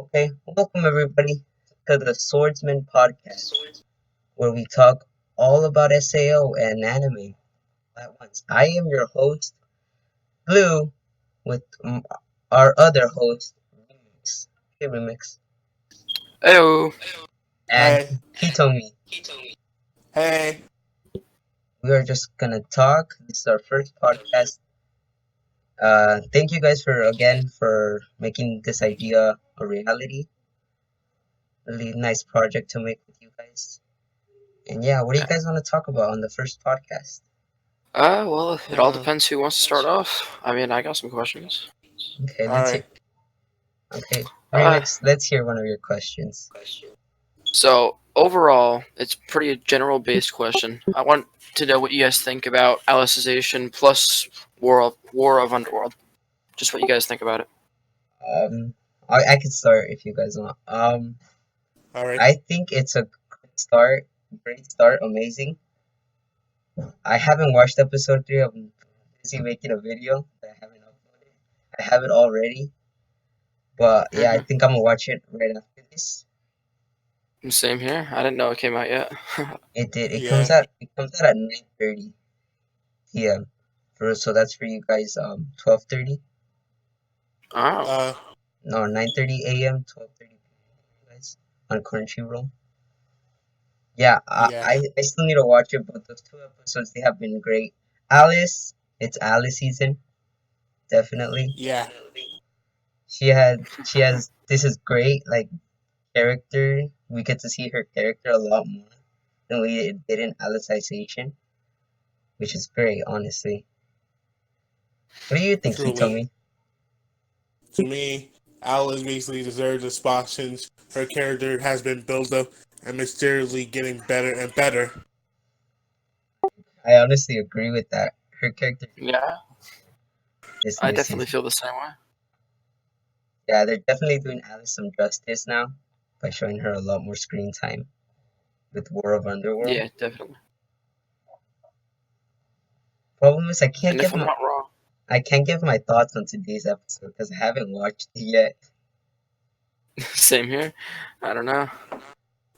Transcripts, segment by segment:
Okay, welcome everybody to the Swordsman Podcast, where we talk all about SAO and anime at once. I am your host, Blue, with our other host, Remix. Hey, Remix. Heyo. And Hey, Hitomi. hey, We are just gonna talk. This is our first podcast. Thank you guys for making this idea a reality. Really nice project to make with you guys. And yeah, what do you guys want to talk about on the first podcast? Well, it all depends who wants to start off. I mean, I got some questions. Okay, let's hear. alright. Okay, Uh, Remix, let's hear one of your questions. so overall, it's pretty general-based question. I want to know what you guys think about Alicization plus War of Underworld. Just what you guys think about it. Um, I could start if you guys want. Alright. I think it's a great start, amazing. I haven't watched episode 3. I'm busy making a video that I haven't uploaded. I have it already, but yeah, I Mm-hmm. think I'm gonna watch it right after this. Same here. I didn't know it came out yet. It did. Yeah. It comes out at 9:30 p.m. So that's for you guys. 12:30. Oh. Uh, No, 9:30 a.m. 12:30 p.m. guys on Crunchyroll. Yeah, yeah. I still need to watch it, but those 2 episodes they have been great. It's Alice season, definitely. Yeah. She has this is great like character. We get to see her character a lot more than we did in Alicization, which is great, honestly. What do you think, Truly. Hitomi? To me, Alice basically deserves a spot since her character has been built up and mysteriously getting better and better. I honestly agree with that. Her character Yeah, this I new definitely season. feel the same way. Yeah, they're definitely doing Alice some justice now by showing her a lot more screen time with War of Underworld. Yeah, definitely. Problem is, And if I'm not wrong, I can't give my thoughts on today's episode because I haven't watched it yet. same here. I don't know.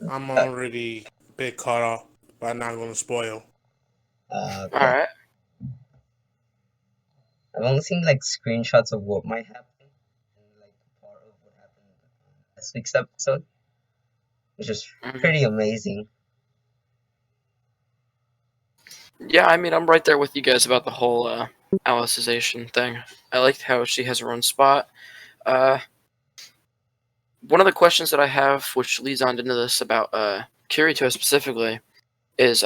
I'm Uh, already a bit caught off, but I'm not going to spoil. All okay. right. I've only seen like screenshots of what might happen and like part of what happened on last week's episode, which is Mm-hmm. pretty amazing. Yeah, I mean, I'm right there with you guys about the whole Alicization thing. I liked how she has her own spot. Uh, one of the questions that I have, which leads on into this about Kirito specifically, is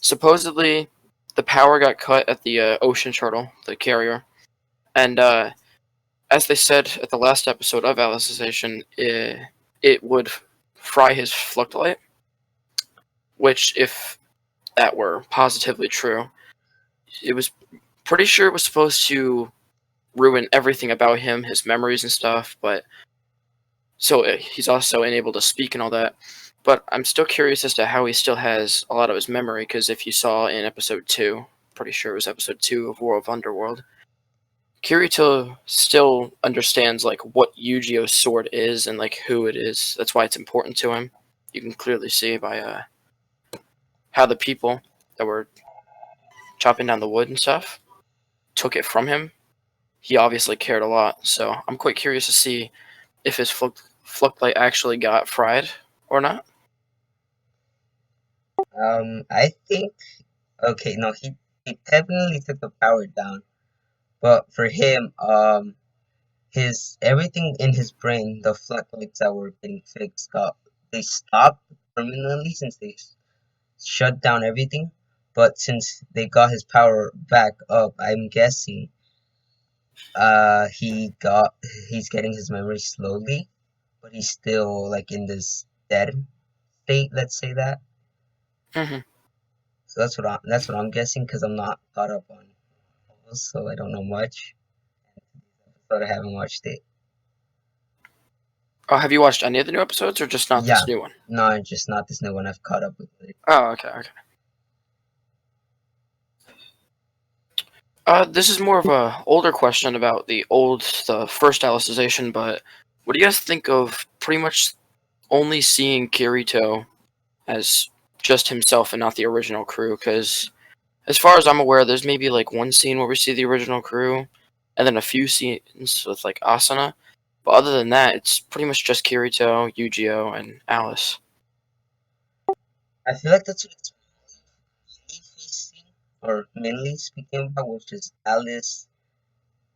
supposedly the power got cut at the ocean turtle, the carrier, and as they said at the last episode of Alicization, it would fry his fluctolite, which, if that were positively true, it was pretty sure it was supposed to ruin everything about him, his memories and stuff, but so he's also unable to speak and all that. But I'm still curious as to how he still has a lot of his memory, because if you saw in episode 2, pretty sure it was episode 2 of War of Underworld, Kirito still understands like what Yu-Gi-Oh's sword is and like who it is. That's why it's important to him. You can clearly see by how the people that were chopping down the wood and stuff took it from him. He obviously cared a lot, so I'm quite curious to see if his fluctolite actually got fried or not. I think okay, no, he definitely took the power down, but for him, his everything in his brain, the floodlights that were getting fixed up, they stopped permanently since they shut down everything. But since they got his power back up, I'm guessing he got he's getting his memory slowly, but he's still like in this dead state, let's say that. Mm-hmm. So that's what I'm guessing because I'm not caught up on novels, so I don't know much. But I haven't watched it. Oh, have you watched any of the new episodes, or just not Yeah, this new one? no, just not this new one. I've caught up with it. Oh, okay. This is more of a older question about the first Alicization, but what do you guys think of pretty much only seeing Kirito as just himself and not the original crew? Because as far as I'm aware, there's maybe like one scene where we see the original crew, and then a few scenes with like Asuna. But other than that, it's pretty much just Kirito, Yu-Gi-Oh, and Alice. I feel like that's what it's mainly facing, or mainly speaking about, which is Alice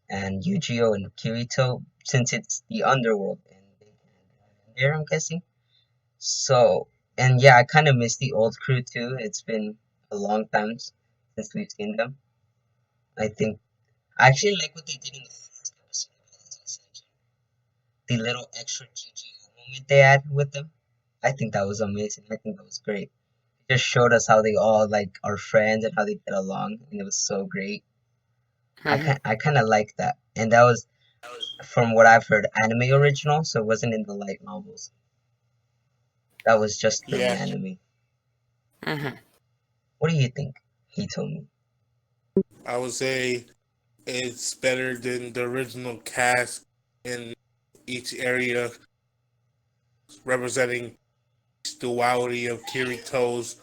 and Yu-Gi-Oh and Kirito, since it's the underworld and they can there, I'm guessing. So, and yeah, I kind of miss the old crew too. It's been a long time since we've seen them. I think I actually like what they did in the first episode of Alice Ascension. The little extra Yu-Gi-Oh moment they had with them. I think that was amazing. I think that was great. It just showed us how they all like are friends and how they get along, and it was so great. Hmm. I kind of like that, and that was from what I've heard anime original, so it wasn't in the light novels. That was just for the Yeah, anime. Hmm. What do you think? He told me. I would say it's better than the original cast in each area, representing duality of Kirito's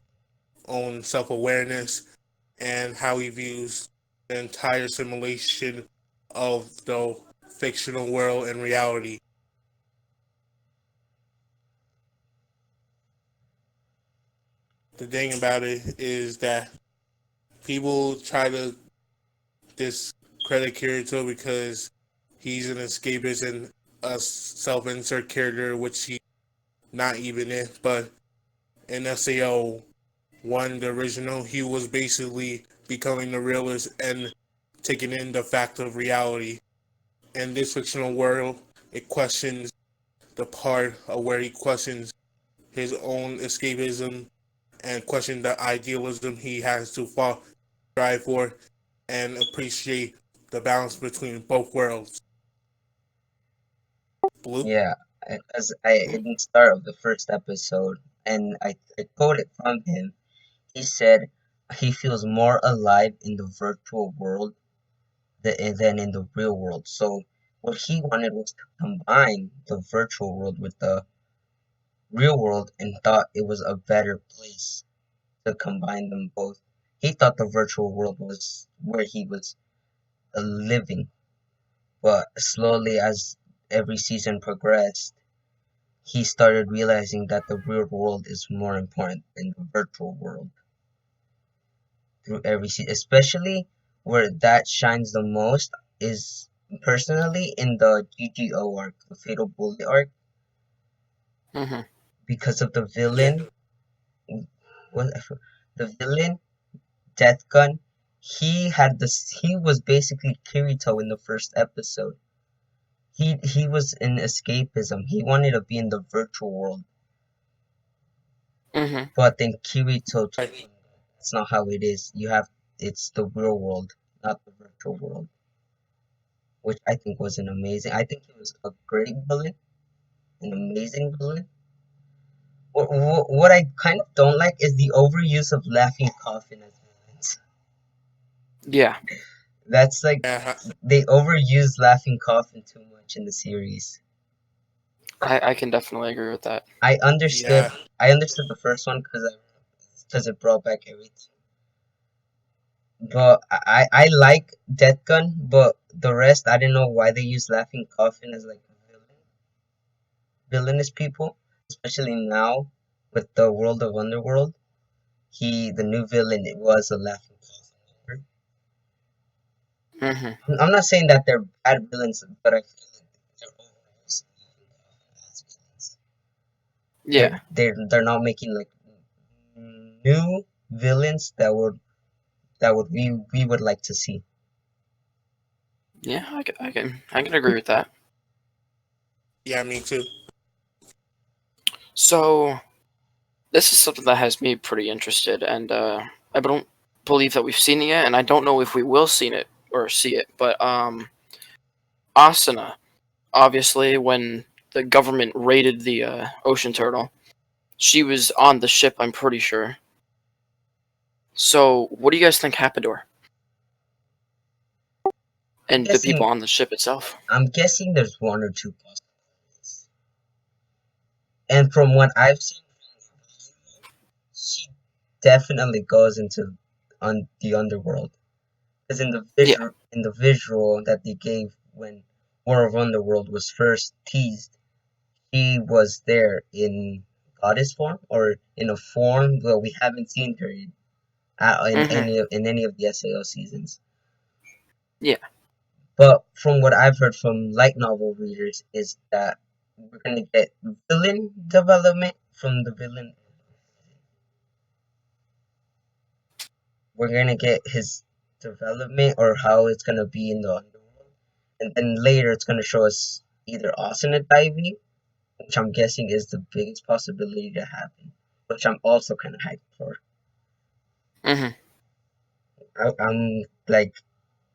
own self-awareness and how he views the entire simulation of the fictional world and reality. The thing about it is that people try to discredit Kirito because he's an escapist and a self-insert character, which he's not even in. But in SAO, one, the original, he was basically becoming the realist and taking in the fact of reality. In this fictional world, it questions the part of where he questions his own escapism and question the idealism he has to strive for and appreciate the balance between both worlds. Blue? Yeah, as I in the start of the first episode, and I quoted from him. He said he feels more alive in the virtual world than in the real world. So what he wanted was to combine the virtual world with the real world, and thought it was a better place to combine them both. He thought the virtual world was where he was living, but slowly as every season progressed, he started realizing that the real world is more important than the virtual world through every season, especially where that shines the most is personally in the GGO arc, the Fatal Bullet arc, Hmm. because of the Yeah. villain. What the villain, Death Gun? He had this. He was basically Kirito in the first episode. He was in escapism. He wanted to be in the virtual world, Hmm. but then Kirito told Right. him that's not how it is. It's the real world, not the virtual world, which I think was an amazing. I think he was a great villain, an amazing villain. What I kind of don't like is the overuse of Laughing Coffin as villains. Yeah, That's like Yeah. they overuse Laughing Coffin too much in the series. I can definitely agree with that. I understood Yeah. I understood the first one because it brought back everything. But I like Death Gun, but the rest I didn't know why they use Laughing Coffin as like villainous people, especially now with the world of Underworld. The new villain, it was a Laughing Coffin. Hmm. I'm not saying that they're bad villains, but I feel like they're overusing Laughing Coffin as villains. Yeah, They're not making like new villains that would we would like to see. yeah, I can agree with that. Yeah, me too. So this is something that has me pretty interested, and I don't believe that we've seen it yet, and I don't know if we will see it or see it. But Asuna, obviously, when the government raided the ocean turtle, she was on the ship. I'm pretty sure. So, what do you guys think happened to her I'm and the people guessing on the ship itself? I'm guessing there's one or two possibilities. And from what I've seen, she definitely goes into on the underworld. Because Yeah. in the visual that they gave when War of Underworld was first teased, she was there in goddess form or in a form where we haven't seen her Mhm. in any of the SAO seasons. Yeah. But from what I've heard from light novel readers is that we're gonna get villain development from the villain. We're gonna get his development or how it's gonna be in the underworld, and then later it's gonna show us either Austin and Ivy, which I'm guessing is the biggest possibility to happen, which I'm also kind of hyped for. Mhm. I'm like,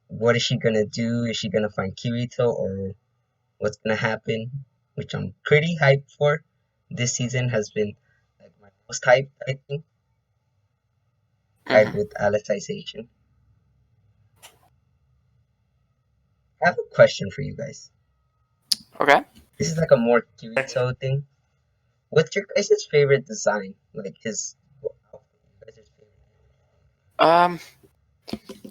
what is she gonna do? Is she gonna find Kirito or what's gonna happen? Which I'm pretty hyped for. This season has been like my most hyped, I think, tied Mhm. with Alicization. I have a question for you guys. Okay. This is like a more Kirito thing. What's your guys' favorite design? Like his outfit, you guys' favorite. Um,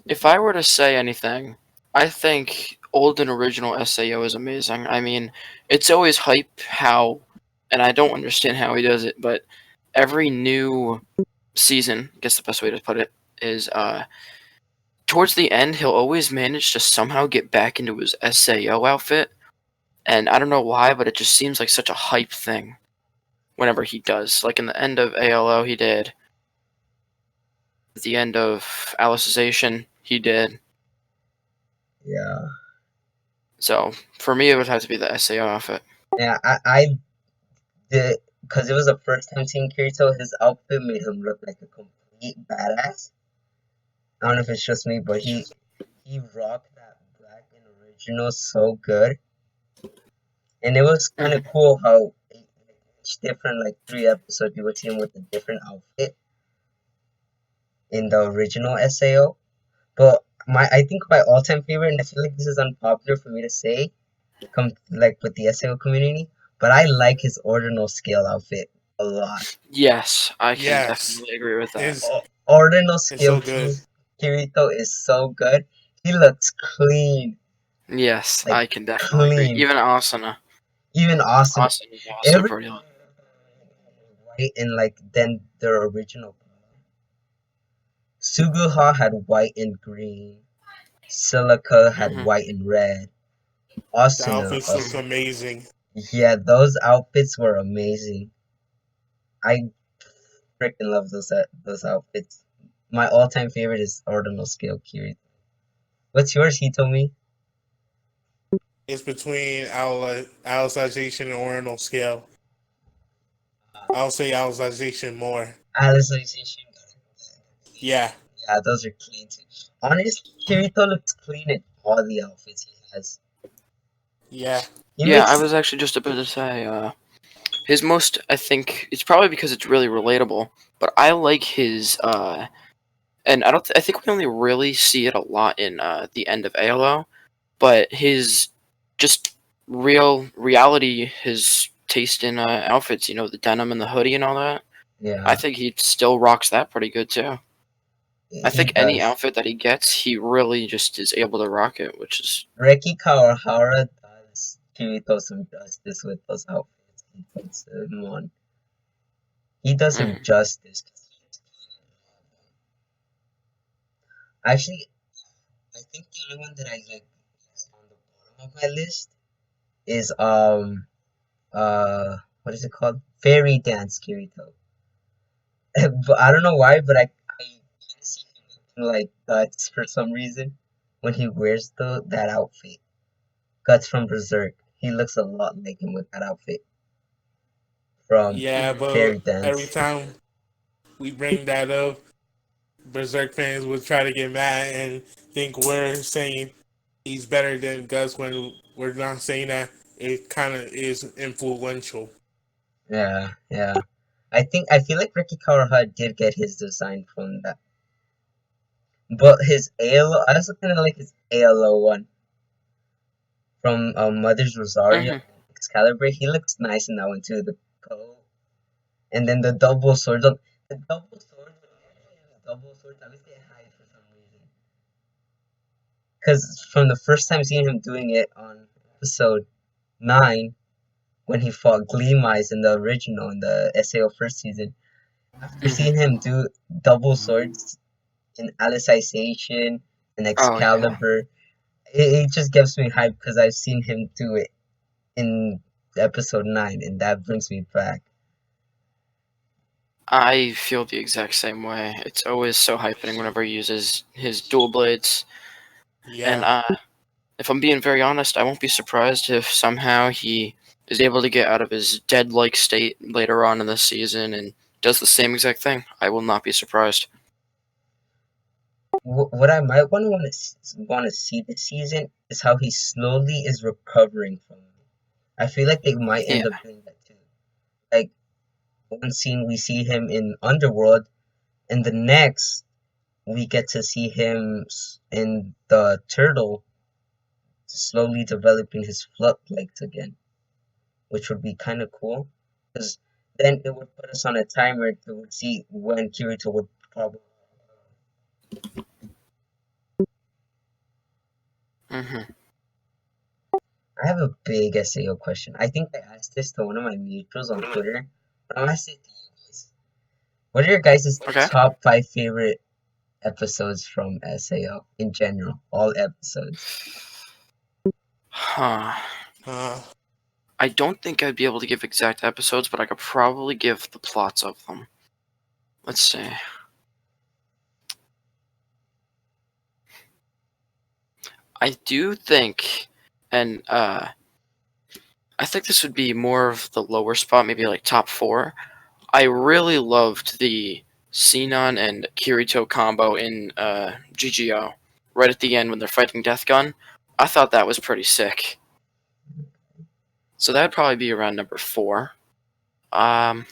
if I were to say anything, I think old and original SAO is amazing. I mean, it's always hype how, and I don't understand how he does it, but every new season, I guess the best way to put it is, towards the end, he'll always manage to somehow get back into his SAO outfit, and I don't know why, but it just seems like such a hype thing whenever he does. Like in the end of ALO, he did. At the end of Alicization, he did. Yeah, So for me, it would have to be the SAO outfit. yeah. I did because it was the first time seeing Kirito. His outfit made him look like a complete badass. I don't know if it's just me, but he rocked that black and original so good, and it was kind of Hmm. cool how each different like 3 episodes you would see him with a different outfit in the original SAO. But I think my all time favorite, and I feel like this is unpopular for me to say, come like with the SAO community, but I like his ordinal scale outfit a lot. Yes, I can Yes, definitely agree with that. it's Ordinal it's scale so good. Kirito is so good. He looks clean, Yes, like I can definitely agree. clean. Even Asuna. Even Austin, Asuna is also every pretty lit. white and like then their original. Suguha had white and green. Silica had Hmm. white and red. The Asuna, outfits look amazing. yeah, those outfits were amazing. I freaking love those outfits. My all-time favorite is ordinal scale Kirito. What's yours, Hitomi? It's between Alicization and Ordinal Scale. I'll say Alicization more. Alicization. Yeah, Yeah, those are clean too. Honestly, Kirito looks clean in all the outfits he has. yeah, He Yeah, I makes was actually just about to say, his most, I think, it's probably because it's really relatable, but I like his, and I think we only really see it a lot in, the end of ALO, but his just reality, his taste in outfits, the denim and the hoodie and all that. I yeah, think he still rocks that pretty good too. I he think any does. outfit that he gets, he really just is able to rock it, which is Reki Kawahara does Kirito some justice with those outfits he puts him on. He does him mhm. justice. Actually, I think the only one that I like is on the bottom of my list is what is it called? Fairy Dance Kirito. But I don't know why, but I see him looking like Guts for some reason when he wears that outfit. Guts from Berserk. He looks a lot like him with that outfit from yeah. Mhm. But Fairy every Dance. time we bring that up, Berserk fans will try to get mad and think we're saying he's better than Gus when we're not saying that. It kind of is influential. Yeah, yeah. I feel like Ricky Kawahara did get his design from that. But his ALO, I also kind of like his ALO one from Mother's Rosario Mhm. and Excalibur. He looks nice in that one too. The coat And then the double sword. The double sword, whenever he has double swords, I always get hyped for some reason. Because from the first time seeing him doing it on episode 9, when he fought Gleamize in the original, in the SAO first season, after seeing him do double swords in Alicization and Oh yeah. Excalibur, it just gives me hype because I've seen him do it in episode 9, and that brings me back. I feel the exact same way. It's always so hyping whenever he uses his dual blades. And Yeah. if I'm being very honest, I won't be surprised if somehow he is able to get out of his dead-like state later on in the season and does the same exact thing. I will not be surprised. What I might want to see this season is how he slowly is recovering from it. I feel like they might end Yeah. up doing that too. Like one scene we see him in Underworld, and the next we get to see him in the Turtle slowly developing his floodplates again, which would be kind of cool. Because then it would put us on a timer to see when Kirito would probably. hmm I have a big SAO question. I think I asked this to one of my mutuals on Twitter, but I'm gonna ask it to you guys. What are your guys' Okay. top 5 favorite episodes from SAO in general? All episodes. Huh. Uh, I don't think I'd be able to give exact episodes, but I could probably give the plots of them. Let's see. I do think, and I think this would be more of the lower spot, maybe like top 4. I really loved the Sinon and Kirito combo in GGO, right at the end when they're fighting Death Gun. I thought that was pretty sick. So that'd probably be around number 4. Um,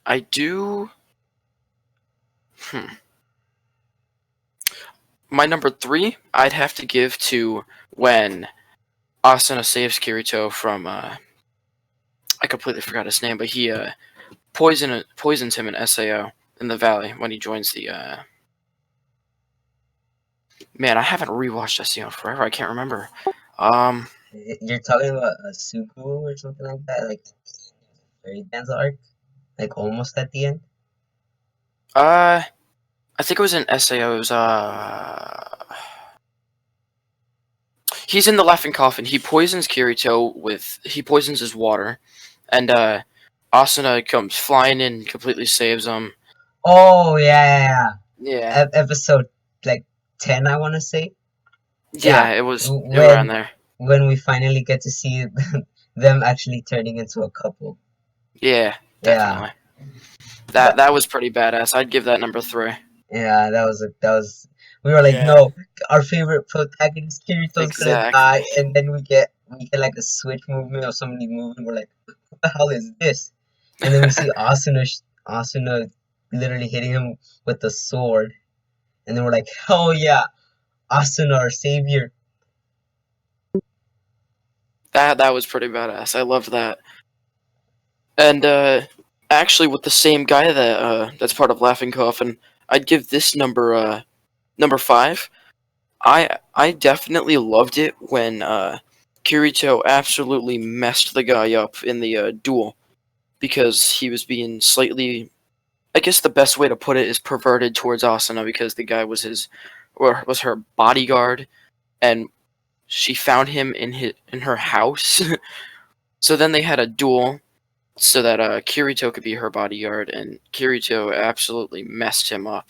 I do. My number 3, I'd have to give to when Asuna saves Kirito from. I completely forgot his name, but he poisons him in SAO in the valley when he joins the. Man, I haven't rewatched SAO in forever. I can't remember. You're talking about a Suku or something like that, like fairy dance arc, like almost at the end. I think it was in SAO. It was he's in the Laughing Coffin. He poisons Kirito with. He poisons his water, and Asuna comes flying in, and completely saves him. Oh yeah, Yeah. episode like 10, I want to say. Yeah, Yeah, it was around when there. we finally get to see them actually turning into a couple. Yeah, Yeah, definitely. that That was pretty badass. I'd give that number 3. yeah, that was. We were like, yeah. no, our favorite protagonist Kirito's gonna die, Exactly. and then we get like a switch movement of somebody moving. We're like, what the hell is this? And then we see Asuna literally hitting him with the sword, and then we're like, hell yeah, Asuna, our savior. That was pretty badass. I loved that. And actually, with the same guy that's part of Laughing Coffin, I'd give this number 5. I definitely loved it when Kirito absolutely messed the guy up in the duel because he was being slightly. I guess the best way to put it is perverted towards Asuna because the guy was was her bodyguard, and she found him in her house. So then they had a duel so that Kirito could be her bodyguard, and Kirito absolutely messed him up.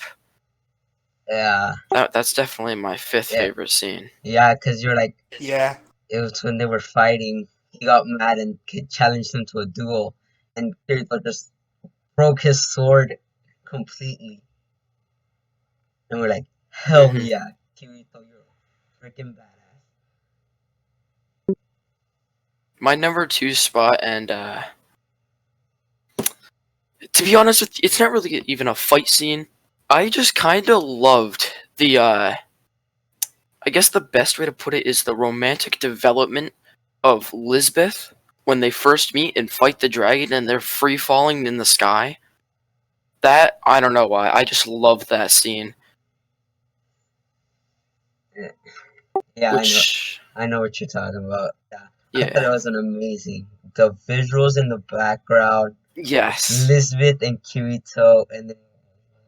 Yeah, That's definitely my 5th yeah, favorite scene. yeah, because you're like, Yeah. it was when they were fighting. He got mad and challenged him to a duel, and Kirito just broke his sword completely. And we're like, hell hmm yeah, Kirito, you're a freaking badass. My number 2 spot, and to be honest with you, it's not really even a fight scene. I just kind of loved I guess the best way to put it is the romantic development of Lisbeth when they first meet and fight the dragon and they're free falling in the sky. That, I don't know why, I just love that scene. Yeah, Which, I know what you're talking about. Yeah, I thought it yeah, was an amazing. The visuals in the background, yes. Lisbeth and Kirito, and then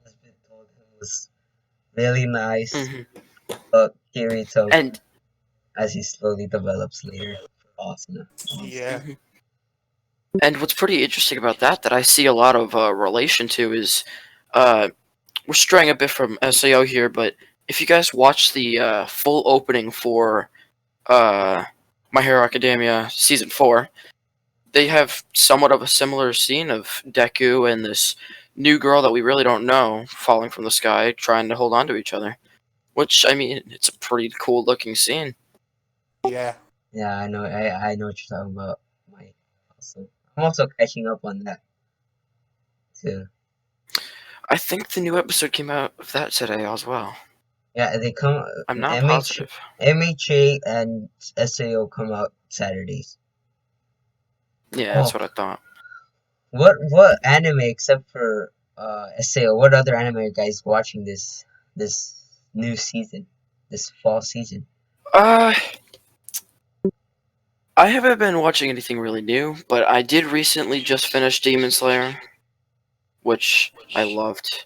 Lisbeth told him was really nice. hmm Kirito, And as he slowly develops later, for Asuna. Yeah. mhm. And what's pretty interesting about that I see a lot of relation to is, uh, we're straying a bit from SAO here, but if you guys watch the full opening for uh, My Hero Academia Season 4, they have somewhat of a similar scene of Deku and this new girl that we really don't know falling from the sky trying to hold on to each other. Which, I mean, it's a pretty cool looking scene. Yeah. Yeah, I know what you're talking about. My, I'm also catching up on that too. I think the new episode came out of that today as well. Yeah, they come. I'm not MH, positive. MHA and SAO come out Saturdays. Yeah, Oh, that's what I thought. what anime except for SAO? What other anime are you guys watching this new season, this fall season? Uh, I haven't been watching anything really new, but I did recently just finish Demon Slayer, which I loved.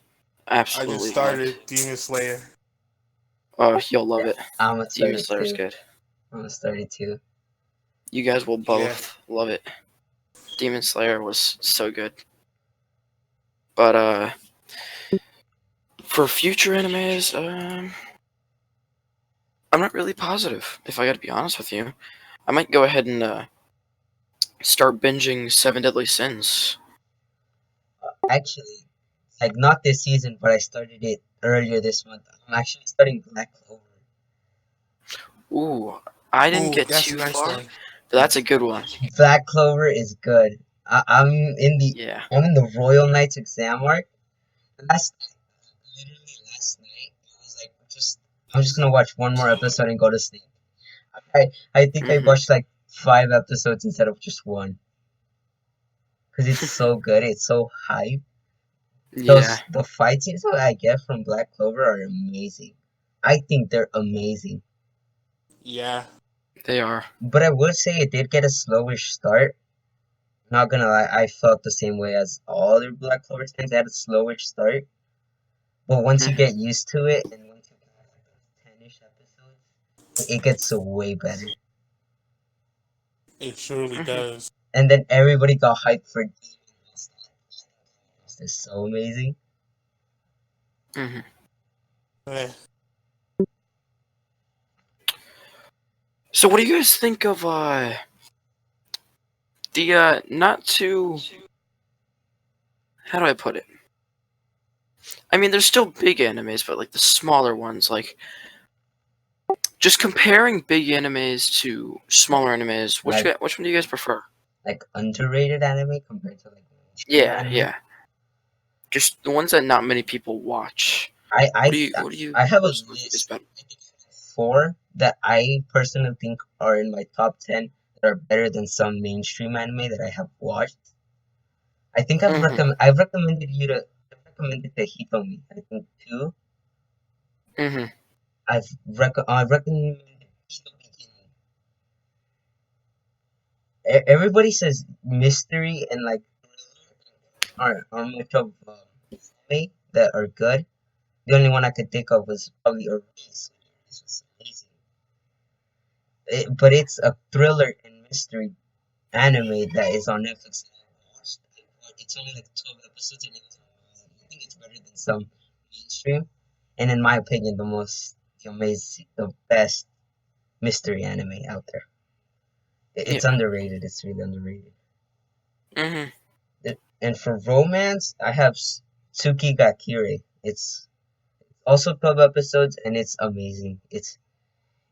I just Absolutely loved. started Demon Slayer. Oh, you'll love Yeah, it. I'm gonna start Demon it Slayer's too. good. I'm gonna start it too. You guys will Yeah. both love it. Demon Slayer was so good. But for future animes, I'm not really positive. If I got to be honest with you, I might go ahead and start binging Seven Deadly Sins. Actually, like not this season, but I started it earlier this month. I'm actually starting Black Clover. Ooh, I didn't Ooh, get that's a too nice far, one. but that's a good one. Black Clover is good. I'm in the Yeah. Royal Knights exam arc. Last literally last night, I was like, I'm just gonna watch one more episode and go to sleep. I think I hmm watched like 5 episodes instead of just one because it's so good. It's so hype. Yeah, The fight scenes that I get from Black Clover are amazing. I think they're amazing. Yeah. they are. But I would say it did get a slowish start. Not gonna lie, I felt the same way as all the Black Clover things. They had a slowish start, but once you hmm get used to it, and once you have like those 10-ish episodes, it gets way better. It surely hmm does. And then everybody got hyped for Demon. It's so amazing. hmm Eh, So, what do you guys think of the not too? How do I put it? I mean, there's still big animes, but like the smaller ones, like just comparing big animes to smaller animes. Like Which one do you guys prefer? underrated anime compared to like mainstream Yeah, anime. yeah. Just the ones that not many people watch. I I What do you I have a personally think is list. better? I think four that I personally think are in my top 10 that are better than some mainstream anime that I have watched. I think Mm-hmm. I've recommended to Hitomi. I think two. Mm-hmm. I've recommended Hitomi. Everybody says mystery and like are much of anime that are good. The only one I could think of was probably Erase. This was amazing. But it's a thriller and mystery anime that is on Netflix that I watched. It's only like 12 episodes and it was amazing. I think it's better than some mainstream. And in my opinion, the best mystery anime out there. It's Yeah. underrated. It's really underrated. Mm-hmm. And for romance, I have Tsuki ga Kire. It's also 12 episodes and it's amazing.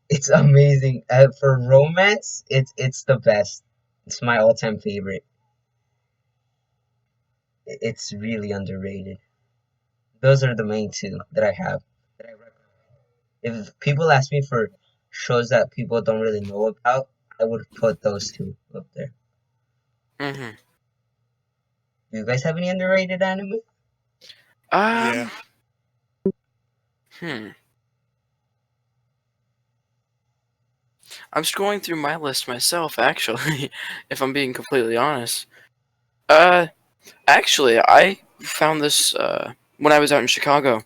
It's amazing. For romance, it's the best. It's my all-time favorite. It's really underrated. Those are the main two that I have that I recommend. If people ask me for shows that people don't really know about, I would put those two up there. Mm-hmm. Do you guys have any underrated anime? Yeah. Hmm. I'm scrolling through my list myself, actually, if I'm being completely honest. Actually, I found this, when I was out in Chicago.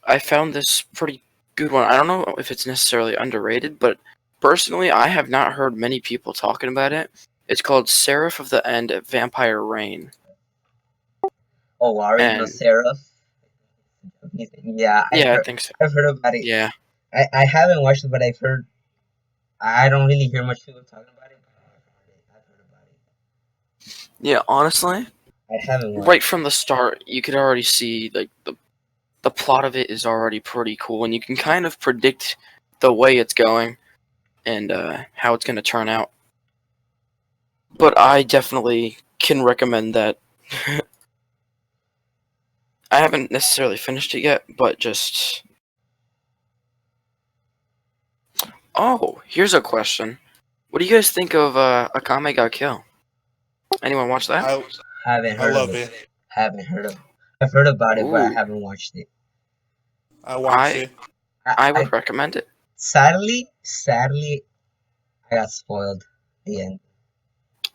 I found this pretty good one. I don't know if it's necessarily underrated, but personally, I have not heard many people talking about it. It's called Seraph of the End Vampire Reign. Oh, Wari no And, Seraph. Yeah, yeah, I think so. I've heard about it. Yeah. I haven't watched it, but I've heard. I don't really hear much people talking about it. But I've heard about it. Yeah, honestly, I haven't watched. right from the start, you could already see, like, the plot of it is already pretty cool, and you can kind of predict the way it's going and how it's going to turn out. But I definitely can recommend that. I haven't necessarily finished it yet, but just... Oh, here's a question. What do you guys think of Akame ga Kill? Anyone watch that? Haven't I heard of love it. it. Haven't heard of it. I've heard about it, but I Ooh, haven't watched it. I watched I it. I I would recommend it. sadly, I got spoiled. The end.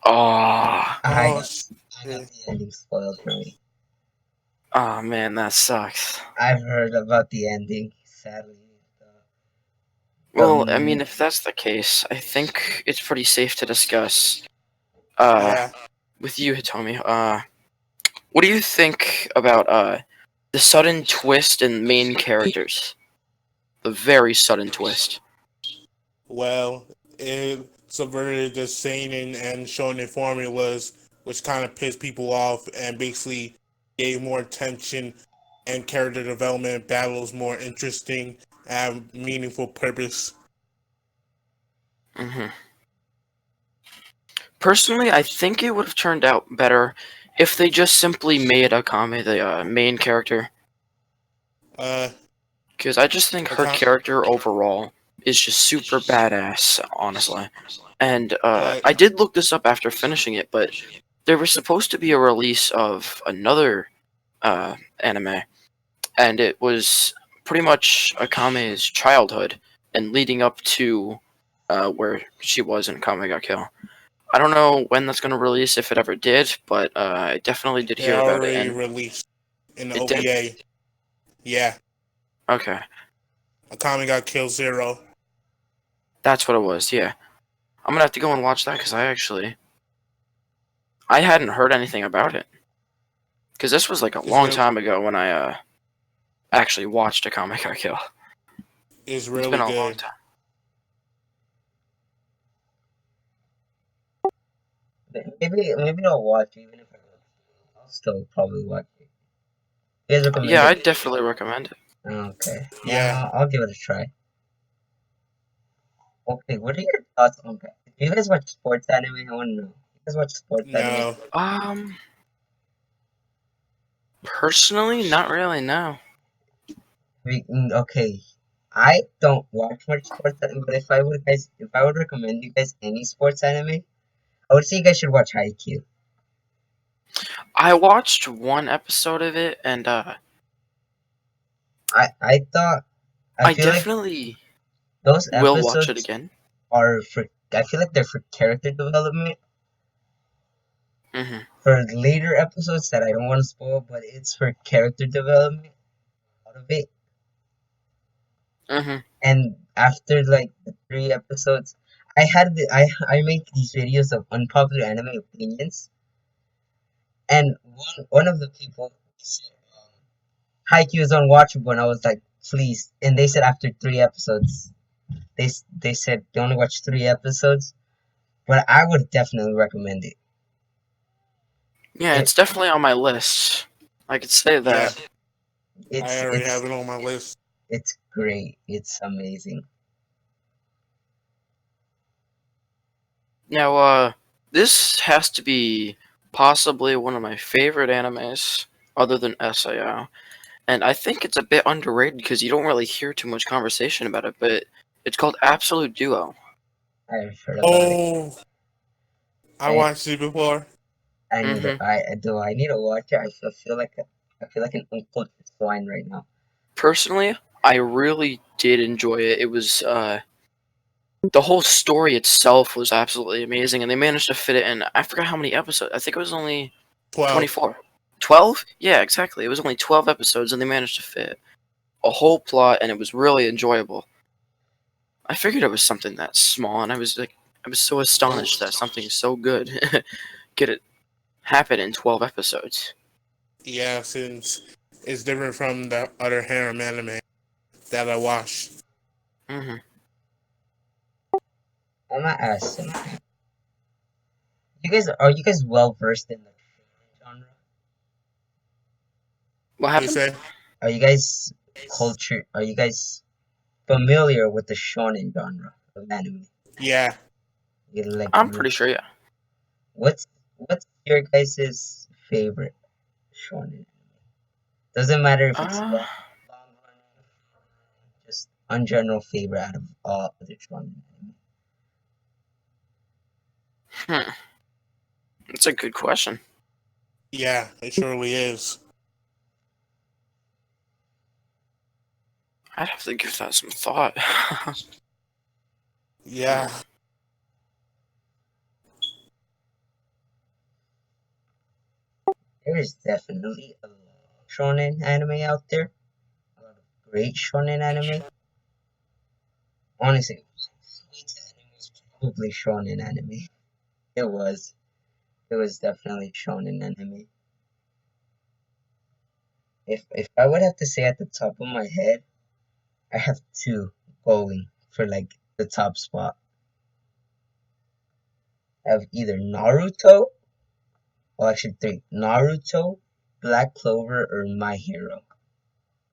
Oh, I Oh got I got shit. the ending spoiled for me. oh man, that sucks. I've heard about the ending. Sadly, Well, I mean, um, if that's the case, I think it's pretty safe to discuss. Uh, Yeah. with you, Hitomi. What do you think about the sudden twist in main characters? The very sudden twist. Well, it subverted the seinen and shonen formulas, which kind of pissed people off and basically gave more attention and character development, battles more interesting, and meaningful purpose. hmm Personally, I think it would have turned out better if they just simply made Akame the main character. Uh, Because I just think her account, character overall is just super badass, honestly. And uh, I did look this up after finishing it, but there was supposed to be a release of another anime, and it was pretty much Akame's childhood and leading up to where she was in Akame ga Kill. I don't know when that's going to release, if it ever did, but I definitely did it hear about it, already and released in the it did. OVA. Yeah, Okay, Akame got Kill Zero. that's what it was. Yeah, I'm gonna have to go and watch that because I hadn't heard anything about it because this was like a It's long real. time ago when I actually watched Akame ga Kill. It's It's been really a long good. time. maybe I'll watch it, even if I'll still probably watch it. You guys recommend Yeah, it? I'd definitely recommend it. Okay, Yeah. yeah, I'll give it a try. Okay, what are your thoughts on that? Do you guys watch sports anime? I want to know. You guys watch sports anime? No. Personally, not really. No. Okay, I don't watch much sports anime, but if I would recommend you guys any sports anime, I would say you guys should watch Haikyuu. I watched one episode of it, and I thought I I feel like definitely those will watch it episodes again. are for. I feel like they're for character development. hmm For later episodes that I don't want to spoil, but it's for character development out of it. hmm And after like the 3 episodes, I make these videos of unpopular anime opinions, and one of the people said Haikyuu is unwatchable, and I was like, please. And they said after 3 episodes, they said they only watch 3 episodes, but I would definitely recommend it. Yeah, It it's definitely on my list. I could say Yeah. that. I it's already have it's it on my list. it's great. It's amazing. Now, this has to be possibly one of my favorite animes, other than SAO, and I think it's a bit underrated because you don't really hear too much conversation about it. But it's called Absolute Duo. I've heard about it. Oh, I I watched it before. I need to Hmm I need to watch it. I feel like an uncultured swine right now. Personally, I really did enjoy it. It was the whole story itself was absolutely amazing, and they managed to fit it in. I forgot how many episodes. I think it was only 12. 24. 12? Yeah, exactly. It was only 12 episodes, and they managed to fit a whole plot, and it was really enjoyable. I figured it was something that small, and I was so astonished that something so good could it happen in 12 episodes. Yeah, since it's different from the other harem anime that I watched. Hmm I'm gonna ask something. You guys well versed in the genre? What What you happened? say? Are you guys familiar with the shonen genre of anime? Yeah. You like I'm pretty sure, yeah. what's your guys' favorite shonen? Doesn't matter if it's Uh, long running, just on general favorite out of all other shonen anime. hmm. That's a good question. Yeah, it surely is. I'd have to give that some thought. Yeah. There is definitely a lot of shonen anime out there. A lot of great shonen anime. Honestly, Sweet anime was probably shonen anime. It was. It was definitely shonen anime. If I would have to say at the top of my head, I have two going for like the top spot. I have either Naruto, well actually three. Naruto, Black Clover, or My Hero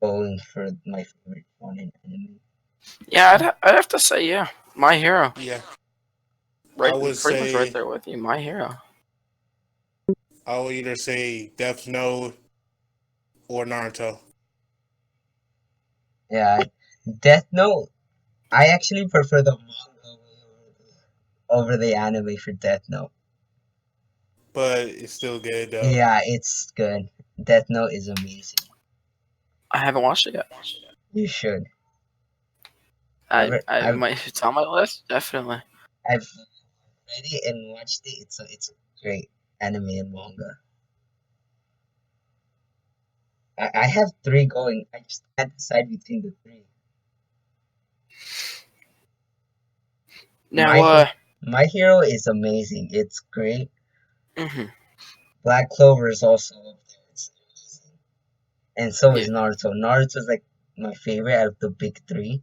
going for my favorite shonen anime. Yeah, I'd have to say, yeah, My Hero. Yeah. I Right, would pretty much right say there with you, My Hero. I would either say Death Note or Naruto. Yeah, Death Note. I actually prefer the manga over the anime for Death Note. But it's still good though. Yeah, it's good. Death Note is amazing. I haven't watched it yet. You should. I've re- I might. It's on my list, definitely. I've read it and watched it. It's a great anime and manga. I have three going. I just can't decide between the three. Now, My Hero is amazing. It's great. mhm, Black Clover is also up there. It's amazing. And so yeah, is Naruto. Naruto's like my favorite out of the big three.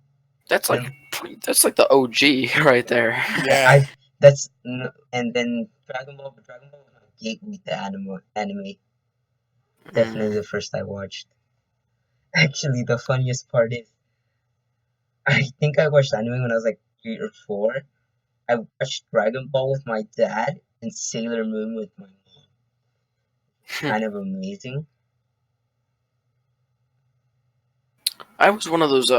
that's You know? that's like the OG right there. Yeah. I that's and then Dragon Ball. But Dragon Ball was my gateway to anime. Definitely Mm. the first I watched. Actually, the funniest part is I think I watched anime when I was like 3 or 4. I watched Dragon Ball with my dad and Sailor Moon with my mom. Kind of amazing. I was one of those.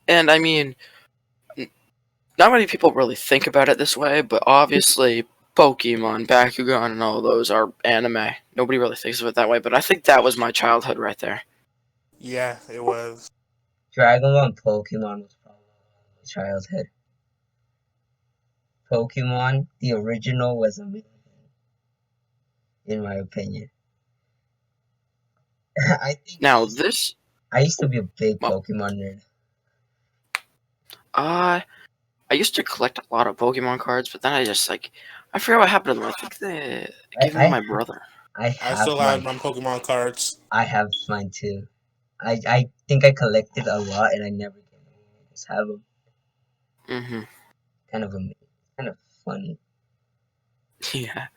And I mean, n- not many people really think about it this way, but obviously, Pokemon, Bakugan, and all those are anime. Nobody really thinks of it that way, but I think that was my childhood right there. Yeah, it was. Dragon Ball and Pokemon was probably my childhood. Pokemon, the original, was amazing, in my opinion. I think Now this, I used to be a big well, Pokemon nerd. uh, I used to collect a lot of Pokemon cards, but then I forgot what happened to them. I think they I gave them to I my brother. I I have still have mine. my Pokemon cards. I have mine too. I think I collected a lot and I never gave them away. I just have them. Hmm Kind of amazing. Kind of funny. Yeah.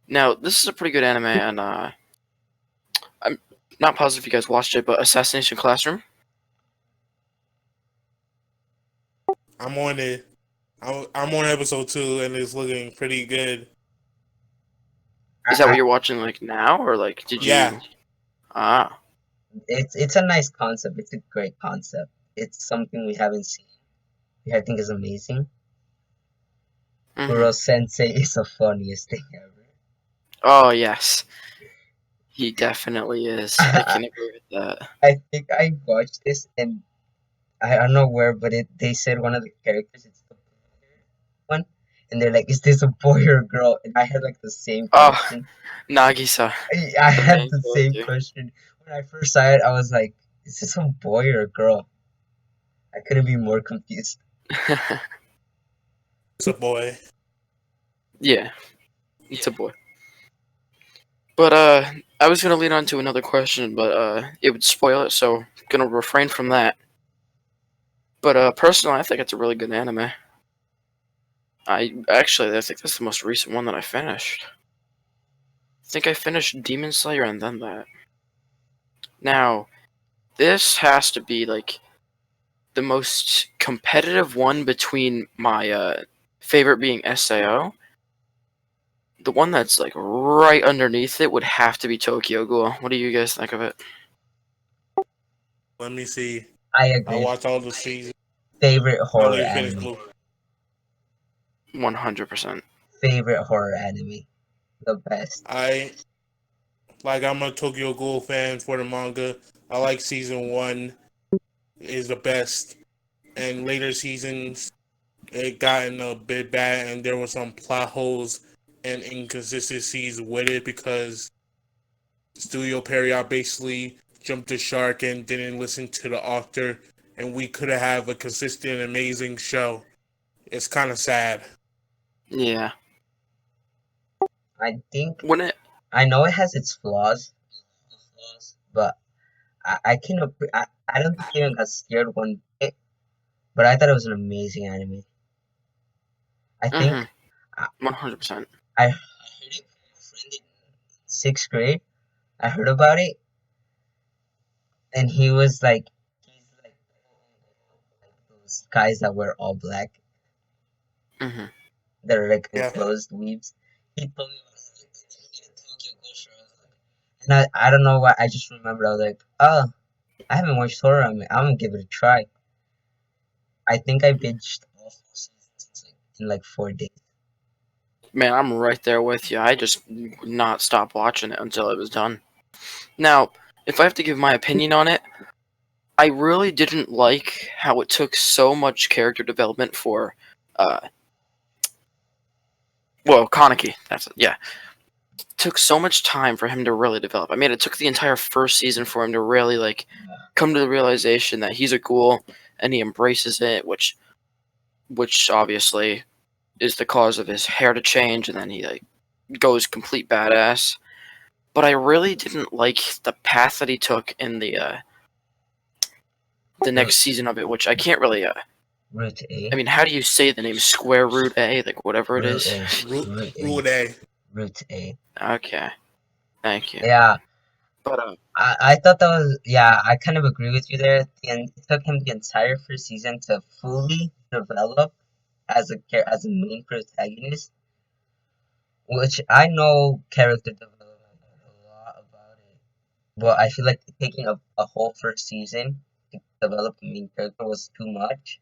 Now this is a pretty good anime, and I'm not positive if you guys watched it, but Assassination Classroom. I'm on it. I'm on episode 2 and it's looking pretty good. Is that what I you're watching like now, or like did Yeah. you? Ah. it's a nice concept. It's a great concept. It's something we haven't seen. Which I think is amazing. Hmm. Kuro Sensei is the funniest thing ever. Oh yes, he definitely is. I I, can agree with that. I think I watched this and I don't know where, but they said one of the characters it's the one, and they're like, "Is this a boy or a girl?" And I had like the same Oh, question. Nagisa, I the had main the same character. question when I first saw it. I was like, "Is this a boy or a girl?" I couldn't be more confused. It's a boy. Yeah, it's a boy. But I was gonna lead on to another question, but it would spoil it, so gonna refrain from that. But personally, I think it's a really good anime. I think that's the most recent one that I finished. I think I finished Demon Slayer and then that. Now, this has to be like the most competitive one between my favorite being SAO. The one that's like right underneath it would have to be Tokyo Ghoul. What do you guys think of it? Let me see. I I agree. watched all the seasons. Favorite I horror only finished anime. Blue. 100%. Favorite horror anime. The best. I like. I'm a Tokyo Ghoul fan for the manga. I like season one is the best, and later seasons it gotten a bit bad, and there were some plot holes and inconsistencies with it because Studio Period basically jumped the shark and didn't listen to the author, and we could have a consistent, amazing show. It's kind of sad. Yeah. I think When it. I know it has its flaws, but I can I don't think I even got scared one bit. But I thought it was an amazing anime. I think Mm-hmm. I, 100%. I heard it from a friend in sixth grade. I heard about it, and he was like, he's like those guys that wear all black, Mm-hmm. that are like Yeah. enclosed weaves. He told me about it, like, he had Tokyo Ghoul show. I was like, and I don't know why. I just remembered. I was like, oh, I haven't watched horror. I'm gonna give it a try. I think I binged all four seasons in like 4 days. Man, I'm right there with you. I just would not stop watching it until it was done. Now, if I have to give my opinion on it, I really didn't like how it took so much character development for, uh, well, Kaneki. That's it. Yeah, it took so much time for him to really develop. I mean, it took the entire first season for him to really like come to the realization that he's a ghoul and he embraces it, which obviously is the cause of his hair to change, and then he like goes complete badass. But I really didn't like the path that he took in the Root, next season of it, which I can't really. root I A, mean, how do you say the name? Square root A, like whatever it root is. A, root A, Root A. root A. Okay, thank you. Yeah, But I thought that was, yeah, I kind of agree with you there. And it took him the entire first season to fully develop as a main protagonist, which I know character development a lot about it. But I feel like taking a whole first season to develop the main character was too much.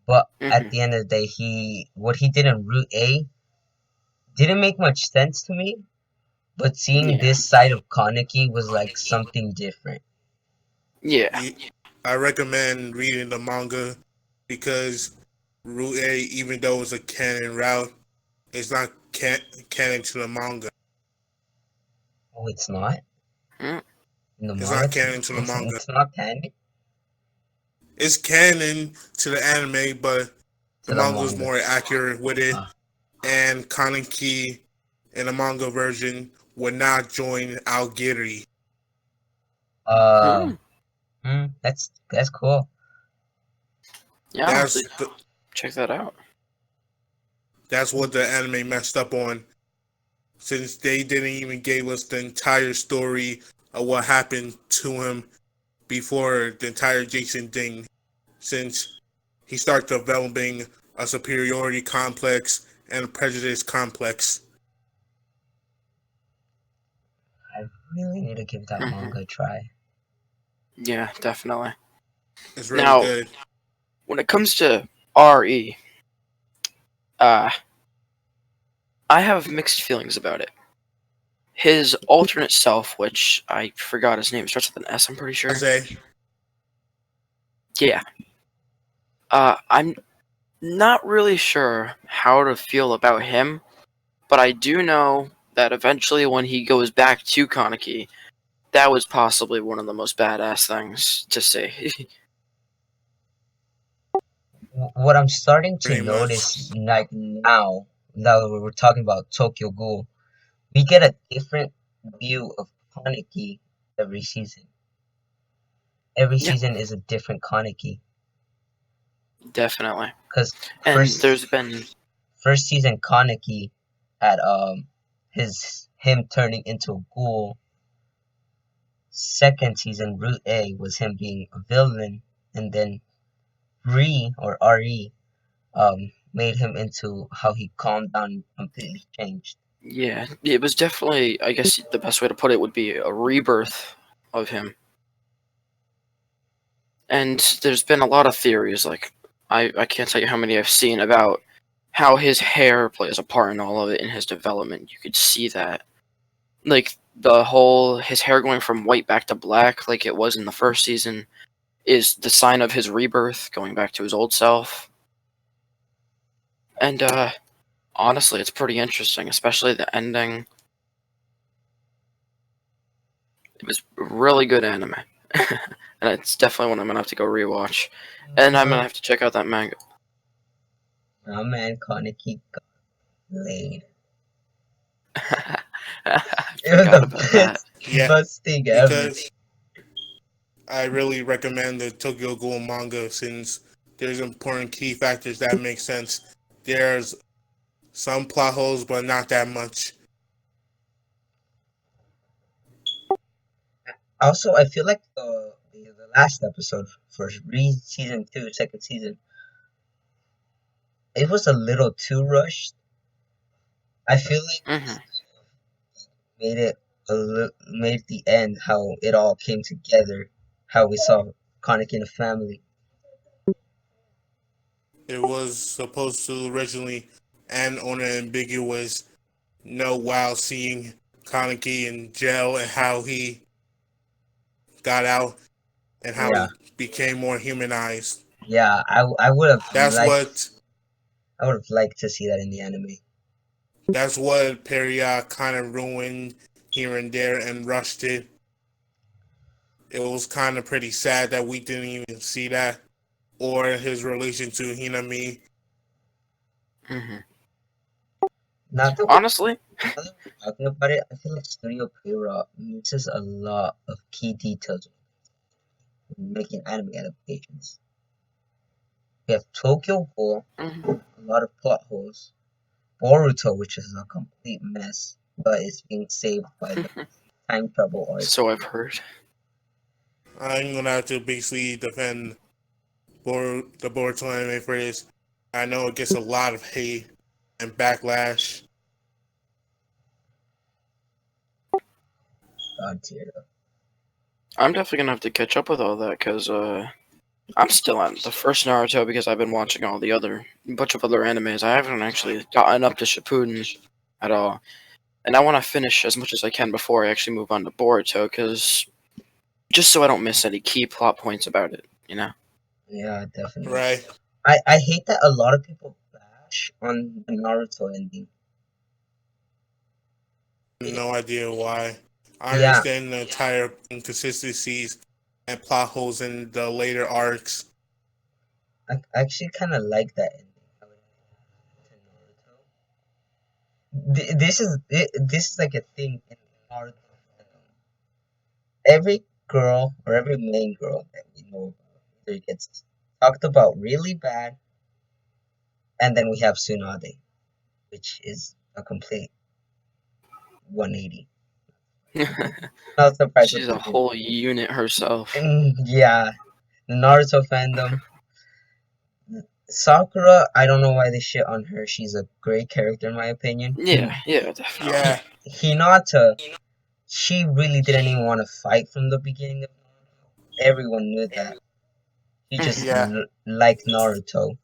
But at mhm, the end of the day, what he did in Route A didn't make much sense to me. But seeing yeah, this side of Kaneki was like something different. yeah, You, I recommend reading the manga because Root A, even though it's a canon route, it's not canon to the manga. Oh, it's not mm, in the It's manga. not canon to the manga. It's not canon It's canon to the anime, but the to the manga is manga. more accurate with it. Uh, And Kaneki in the manga version would not join Algiri. uh, mm, that's cool. yeah. I'll have That's to check that out. that's what the anime messed up on, since they didn't even give us the entire story of what happened to him before the entire Jason thing. Since he started developing a superiority complex and a prejudice complex. Really need to give that Mhm. manga a try. Yeah, definitely. It's really Now, good. when it comes to RE, uh, I have mixed feelings about it. His alternate self, which I forgot his name, starts with an S, I'm pretty sure. Jose, Yeah. I'm not really sure how to feel about him, but I do know that eventually when he goes back to Kaneki, that was possibly one of the most badass things to see. What I'm starting to pretty much. notice, like now that we're talking about Tokyo Ghoul, we get a different view of Kaneki every season. Every Yeah, season is a different Kaneki. definitely. Because And first there's been first season Kaneki had him turning into a ghoul. Second season Route A was him being a villain, and then RE made him into how he calmed down and completely changed. yeah, it was definitely, I guess the best way to put it would be a rebirth of him. And there's been a lot of theories, like I can't tell you how many I've seen about how his hair plays a part in all of it in his development. You could see that. Like the whole his hair going from white back to black like it was in the first season is the sign of his rebirth, going back to his old self. And honestly, it's pretty interesting, especially the ending. It was really good anime. And it's definitely one I'm gonna have to go rewatch. And I'm gonna have to check out that manga. Oh man, Kaneki got laid. I It was forgot the about that. Yeah, best thing ever. because I really recommend the Tokyo Ghoul manga since there's important key factors that make sense. There's some plot holes, but not that much. Also, I feel like the last episode for season 2, second season, it was a little too rushed. I feel like Hmm. made it made the end how it all came together, how we saw Conic in a family. It was supposed to originally end on an ambiguous note while seeing Kaneki in jail and how he got out and how Yeah, he became more humanized. yeah. That's what I would have liked to see that in the anime. that's what Period kind of ruined here and there and rushed it. It was kind of pretty sad that we didn't even see that or his relation to Hinami. Hmm. Now that we're, Honestly, now that we're talking about it, I feel like Studio Pierrot misses a lot of key details when making anime adaptations. We have Tokyo Ghoul, mhm. a lot of plot holes. Boruto, which is a complete mess, but is being saved by the time travel arc. So I've heard. I'm gonna have to basically defend the Boruto anime for this. I know it gets a lot of hate and backlash. God tier. I'm definitely gonna have to catch up with all that because I'm still on the first Naruto because I've been watching all the other bunch of other animes. I haven't actually gotten up to Shippuden at all, and I want to finish as much as I can before I actually move on to Boruto because just so I don't miss any key plot points about it. You know. Yeah, definitely. Right? I hate that a lot of people bash on the Naruto ending. No idea why. I Yeah, understand the entire inconsistencies and plot holes in the later arcs. I actually kind of like that ending. How it ended to Naruto. This is like a thing in Naruto fandom. Every girl or every main girl that we know about either gets talked about really bad, and then we have Tsunade, which is a complete 180. Not surprised what She's a people. whole unit herself. Yeah, the Naruto fandom. Sakura, I don't know why they shit on her. She's a great character in my opinion. Yeah, yeah, definitely. Yeah, Hinata, she really didn't even want to fight from the beginning of Naruto. Everyone knew that. She just Yeah. liked Naruto.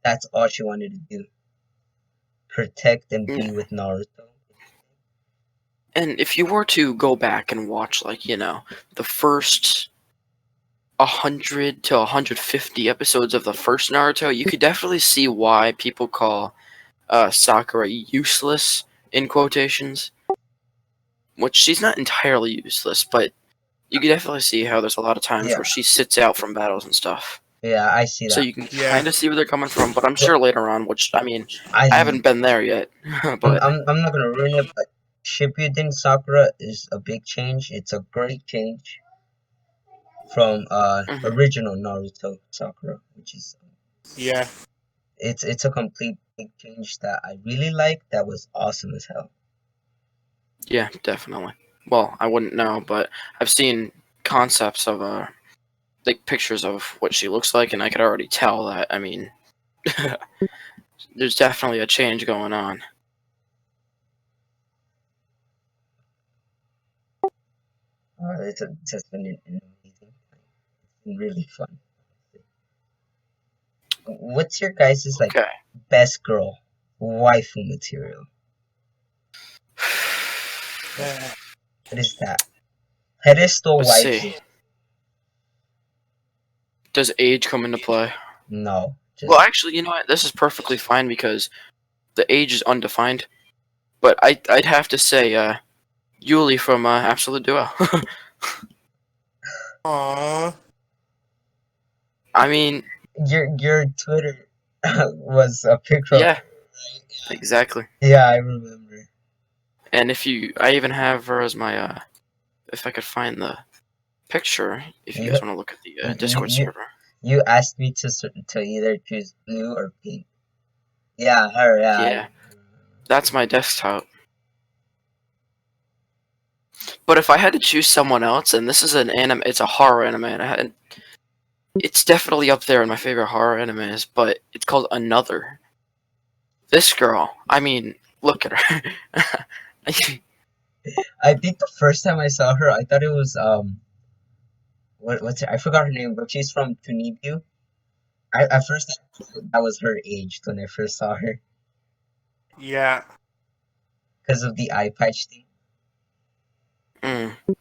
That's all she wanted to do. Protect and Yeah. be with Naruto. And if you were to go back and watch, like, the first 100 to 150 episodes of the first Naruto, you could definitely see why people call Sakura useless, in quotations. Which she's not entirely useless, but you can definitely see how there's a lot of times Yeah, where she sits out from battles and stuff. yeah, I see So that. you can Yeah. kind of see where they're coming from, but I'm But sure later on, which, I mean, I, I haven't been there yet, I'm, but I'm, I'm not gonna ruin it, but Shippuden Sakura is a big change. It's a great change from mhm. original Naruto Sakura, which is Yeah. it's a complete big change that I really like. That was awesome as hell. Yeah, definitely. Well, I wouldn't know, but I've seen concepts of, like, pictures of what she looks like, and I could already tell that, I mean, there's definitely a change going on. It's just been an amazing. It's been really fun. What's your guys' like Okay. best girl waifu material? What is that? Pedestal Let's see. waifu? Does age come into play? No, Well, just actually, you know what? This is perfectly fine because the age is undefined. But I'd have to say, Yuli from Absolute Duo. Aww. I mean, your Twitter was a picture of yeah, her, right? exactly. Yeah, I remember. And I even have her as my, if I could find the picture, if you You guys want to look at the you Discord you server. you asked me to either choose blue or pink. Yeah, her. Yeah, I Yeah, remember. that's my desktop. But if I had to choose someone else, and this is an anime, it's a horror anime, and it's definitely up there in my favorite horror animes, but it's called Another. This girl, I mean, look at her. I think the first time I saw her, I thought it was what's her, I forgot her name, but she's from Tunibio. I at first I thought that was her age when I first saw her Yeah. because of the eye patch thing. Mm.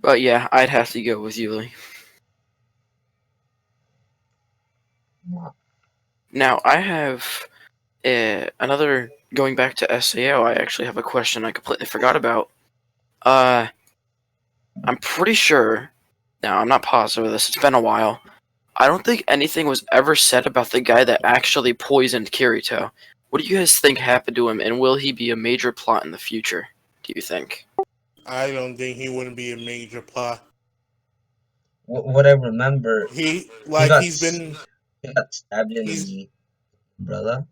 But yeah, I'd have to go with Yuli. Now, I have another, going back to SAO, I actually have a question I completely forgot about. Uh, I'm pretty sure, now I'm not positive of this, it's been a while. I don't think anything was ever said about the guy that actually poisoned Kirito. What do you guys think happened to him, and will he be a major plot in the future, do you think? I don't think he wouldn't be a major plot. What I remember, He he like got he's been he got stabbed in the he's knee, umbrella.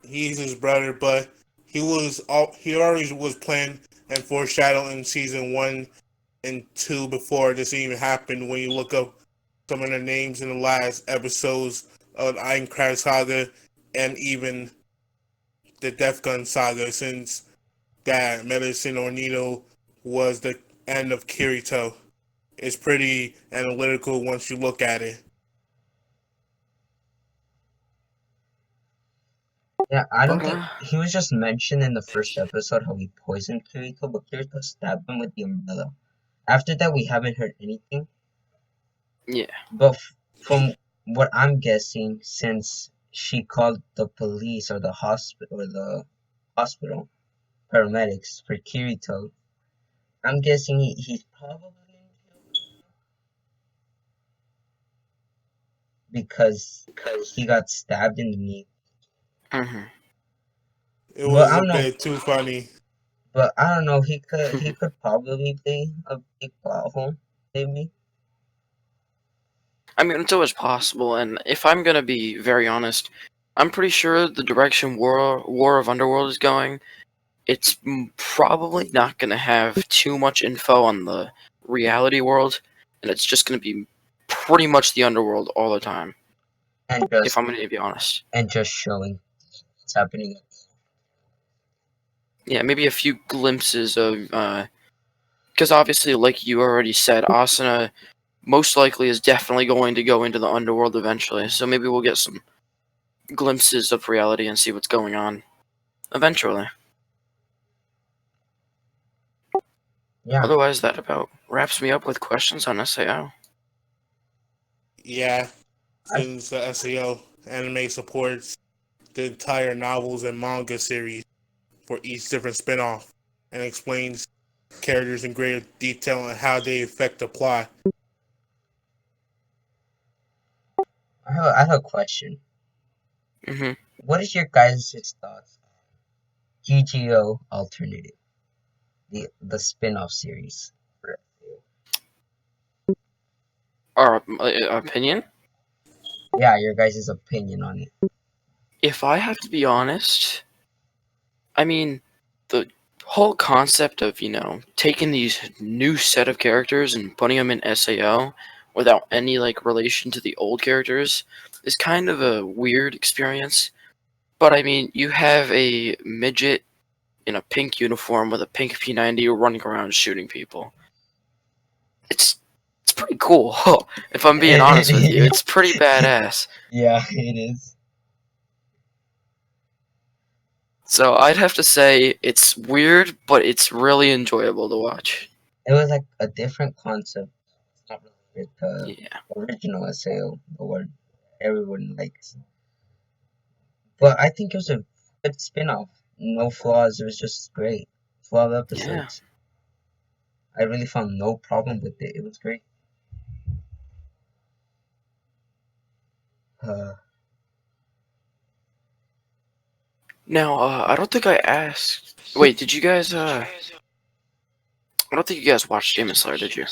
he's his brother, but he already was planned and foreshadowed in season 1 and 2 before this even happened. When you look up some of the names in the last episodes of the Ironclad saga and even the Death Gun saga, since that Medicine Ornito was the end of Kirito. It's pretty analytical once you look at it. Yeah, I don't But, think he was just mentioned in the first episode how he poisoned Kirito, but Kirito stabbed him with the umbrella. After that, we haven't heard anything. yeah. But from what I'm guessing, since she called the police or the hospital paramedics for Kirito, I'm guessing he's probably in jail because he got stabbed in the knee. Hmm. It But was I a don't know. bit too funny. But I don't know. He could probably play a big plot hole, maybe. I mean, it's always possible, and if I'm gonna be very honest, I'm pretty sure the direction War of Underworld is going, it's probably not gonna have too much info on the reality world, and it's just gonna be pretty much the underworld all the time. And If just I'm gonna be honest. and just showing what's happening. Yeah, maybe a few glimpses of because obviously, like you already said, Asuna most likely is definitely going to go into the underworld eventually. So maybe we'll get some glimpses of reality and see what's going on eventually. Yeah, Otherwise, that about wraps me up with questions on SAO. Yeah, I since the SAO anime supports the entire novels and manga series for each different spin-off and explains characters in greater detail and how they affect the plot. I have a question. Hmm. What is your guys' thoughts on GGO Alternative, the spin-off series? Our opinion? Yeah, your guys' opinion on it. If I have to be honest, I mean, the whole concept of, taking these new set of characters and putting them in SAO without any, relation to the old characters is kind of a weird experience. But, I mean, you have a midget in a pink uniform with a pink P90 running around shooting people. It's pretty cool, if I'm being honest with you. It's pretty badass. Yeah, it is. So I'd have to say it's weird, but it's really enjoyable to watch. It was like a different concept. It's not related to Yeah. original SAO, the one everyone likes. But I think it was a good spin-off. No flaws. It was just great. 12 Yeah. episodes. I really found no problem with it. It was great. Uh, Now, I don't think I asked. Wait, did you guys? I don't think you guys watched Demon Slayer, did you?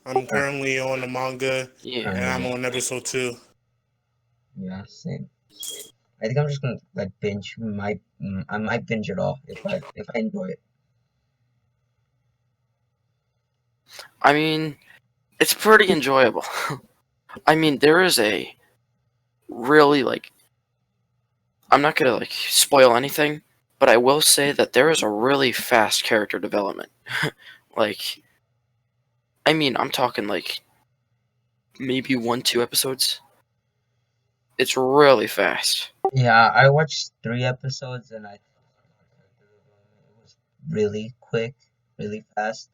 I'm currently on the manga Yeah. and I'm yeah, on episode 2. yeah, same. I think I'm just gonna like binge. I might binge it all if I enjoy it. I mean, it's pretty enjoyable. I mean, there is a really I'm not gonna spoil anything, but I will say that there is a really fast character development. like, I mean, I'm talking maybe 1-2 episodes. It's really fast. Yeah, I watched 3 episodes and I thought it was really quick, really fast.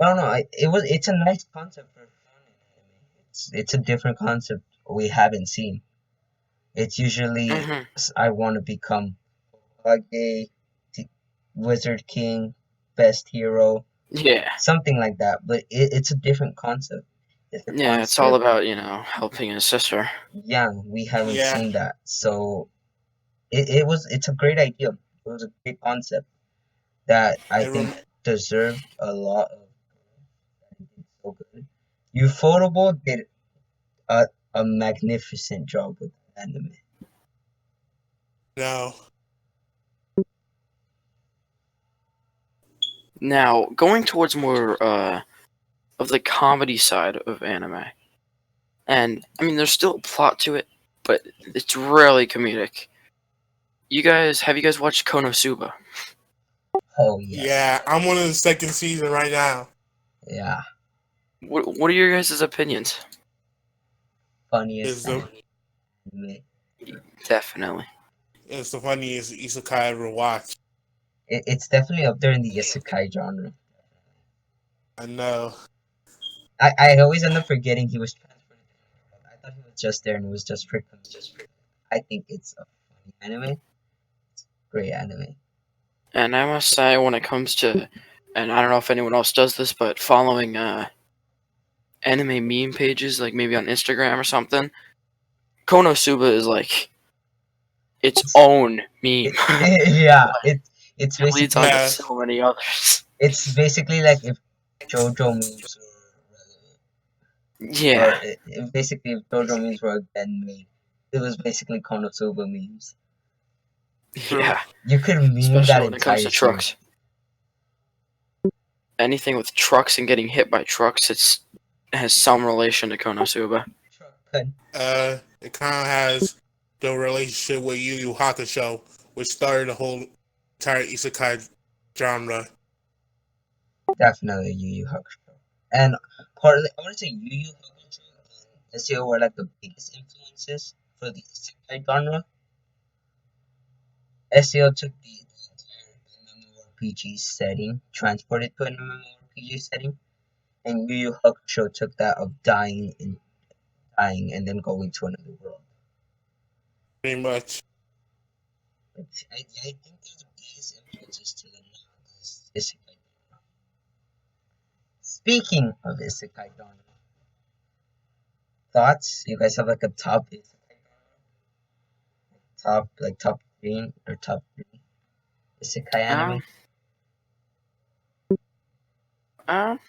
I don't know. It's a nice concept for fun in anime. It's a different concept we haven't seen. It's usually Hmm. I want to become Hokage, t- Wizard King, best hero, Yeah. something like that. But it's a different concept. It's a Yeah, it's all concept. about, helping his sister. Yeah, we haven't Yeah, seen that. So it's a great idea. It was a great concept that I it think rem- deserved a lot of that it did so good. Ufotable did a magnificent job with the anime. no. Now, going towards more of the comedy side of anime. And, I mean, there's still a plot to it, but it's really comedic. Have you guys watched Konosuba? Oh yes, Yeah, I'm on the second season right now. yeah, What are your guys' opinions? funniest It's the anime. Definitely. it's the funniest isekai I ever watched. It's definitely up there in the isekai genre. I know. I always end up forgetting he was transferred to the world. I thought he was just there and it was just for comedy. I think it's a funny anime. Great anime. And I must say, when it comes to, and I don't know if anyone else does this, but following anime meme pages, like maybe on Instagram or something, Konosuba is its It's own meme. yeah, it's It leads on basically to Yeah, so many others. it's basically like if JoJo memes Yeah, were basically if JoJo memes were again made, it was basically Konosuba memes. true. yeah. You could meme that Especially when it comes entire to series. trucks. Anything with trucks and getting hit by trucks, it has some relation to Konosuba. Truck gun. It kind of has the relationship with Yu Yu Hakusho, which started the whole entire isekai genre. Definitely Yu Yu Hakusho. And partly, I want to say Yu Yu Hakusho and SAO were like the biggest influences for the isekai genre. SAO took the entire MMORPG setting, transported to an MMORPG setting, and Yu Yu Hakusho took that of dying and then going to another world. Pretty much. Which I think they're the biggest influences to the isekai genre. Speaking of isekai genre, thoughts? You guys have like a top isekai genre? Top three or top three isekai anime? Um,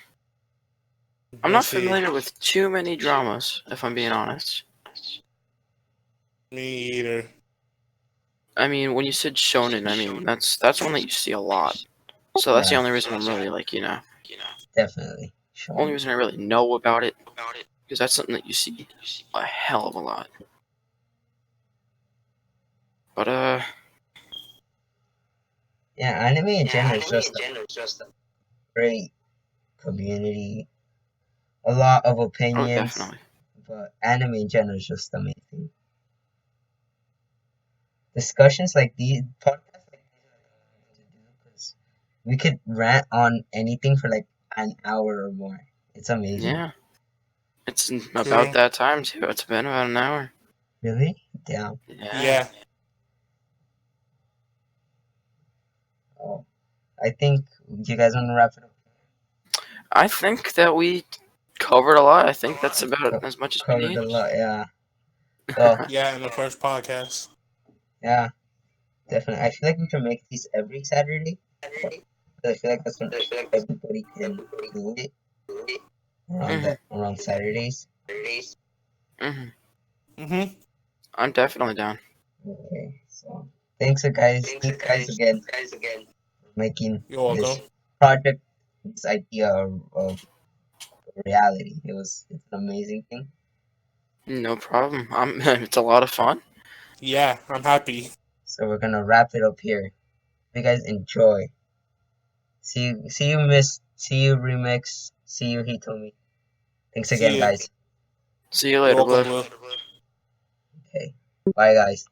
I'm not familiar with too many dramas, if I'm being honest. Me either. I mean, when you said shonen, I mean that's one that you see a lot. So that's the only reason I'm really like, Definitely. only reason I really know about it, because that's something that you see a hell of a lot. But yeah, anime in general is just a great community, a lot of oh, opinions, definitely. but anime in general is just amazing. Discussions like these, podcasts like these are like amazing to do because we could rant on anything for like an hour or more. It's amazing. Yeah, it's about that time too. It's been about an hour. Really? Damn. Yeah. Oh, I think you guys want to wrap it up. I think that we covered a lot. I think that's about as much as we Covered need. a lot, yeah. Well, Yeah, in the first podcast. yeah, definitely. I feel like we can make these every Saturday. I feel like that's when everybody can do it around Saturdays. I'm definitely down. Okay, so thanks guys again for making You're this welcome. project, this idea of reality. It's an amazing thing. No problem. It's a lot of fun. Yeah, I'm happy. So we're gonna wrap it up here. You guys enjoy. See you Remix. See you Hitomi. Thanks See again, ya. guys. See you You're later, welcome, bud. Will. Okay, bye guys.